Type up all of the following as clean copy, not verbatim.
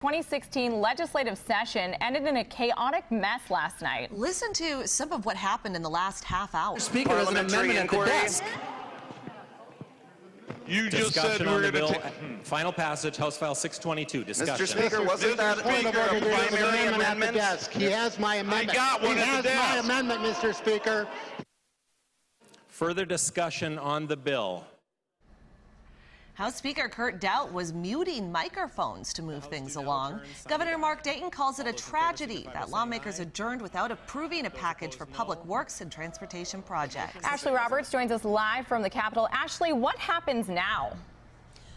2016 legislative session ended in a chaotic mess last night. Listen to some of what happened in the last half hour. Speaker has an amendment at the desk. You just said we were going to final passage, House File 622. Discussion. Mr. Speaker, wasn't that a primary amendment? He has my amendment. I got one at the desk. He has my amendment, Mr. Speaker. Further discussion on the bill. House Speaker Kurt Daudt was muting microphones to move things along. Governor Mark Dayton calls it a tragedy that lawmakers adjourned without approving a package for public works and transportation projects. Ashley Roberts joins us live from the Capitol. Ashley, what happens now?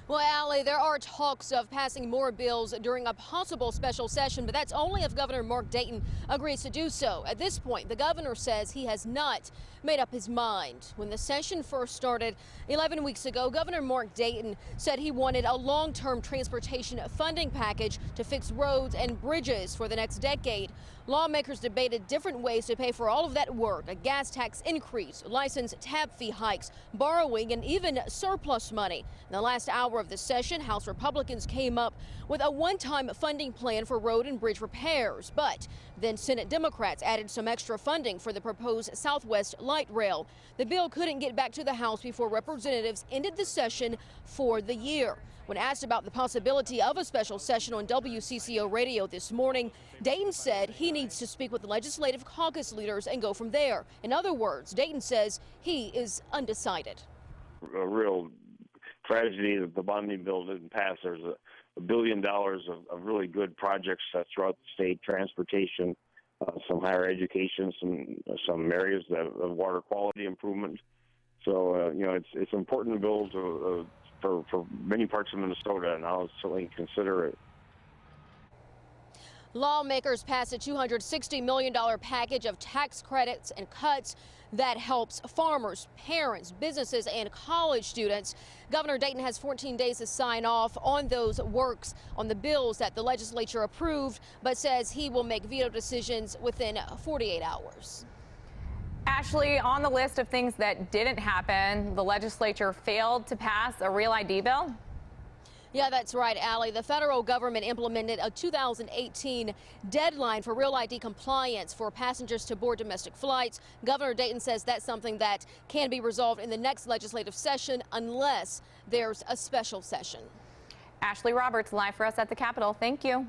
Well, Allie, there are talks of passing more bills during a possible special session, but that's only if Governor Mark Dayton agrees to do so. At this point, the governor says he has not made up his mind. When the session first started 11 weeks ago, Governor Mark Dayton said he wanted a long-term transportation funding package to fix roads and bridges for the next decade. Lawmakers debated different ways to pay for all of that work: a gas tax increase, license tab fee hikes, borrowing, and even surplus money. In the last hour of the session, House Republicans came up with a one-time funding plan for road and bridge repairs, but then Senate Democrats added some extra funding for the proposed Southwest Light Rail. The bill couldn't get back to the House before representatives ended the session for the year. When asked about the possibility of a special session on WCCO radio this morning, Dayton said he needs to speak with the legislative caucus leaders and go from there. In other words, Dayton says he is undecided. A real tragedy that the bonding bill didn't pass. There's $1 billion of really good projects throughout the state: transportation, some higher education, some areas of water quality improvement. So it's important bill for many parts of Minnesota, and I'll certainly consider it. Lawmakers passed a $260 million package of tax credits and cuts that helps farmers, parents, businesses, and college students. Governor Dayton has 14 days to sign off on those works on the bills that the legislature approved, but says he will make veto decisions within 48 hours. Ashley, on the list of things that didn't happen, the legislature failed to pass a Real ID bill. Yeah, that's right, Allie. The federal government implemented a 2018 deadline for Real ID compliance for passengers to board domestic flights. Governor Dayton says that's something that can be resolved in the next legislative session unless there's a special session. Ashley Roberts live for us at the Capitol. Thank you.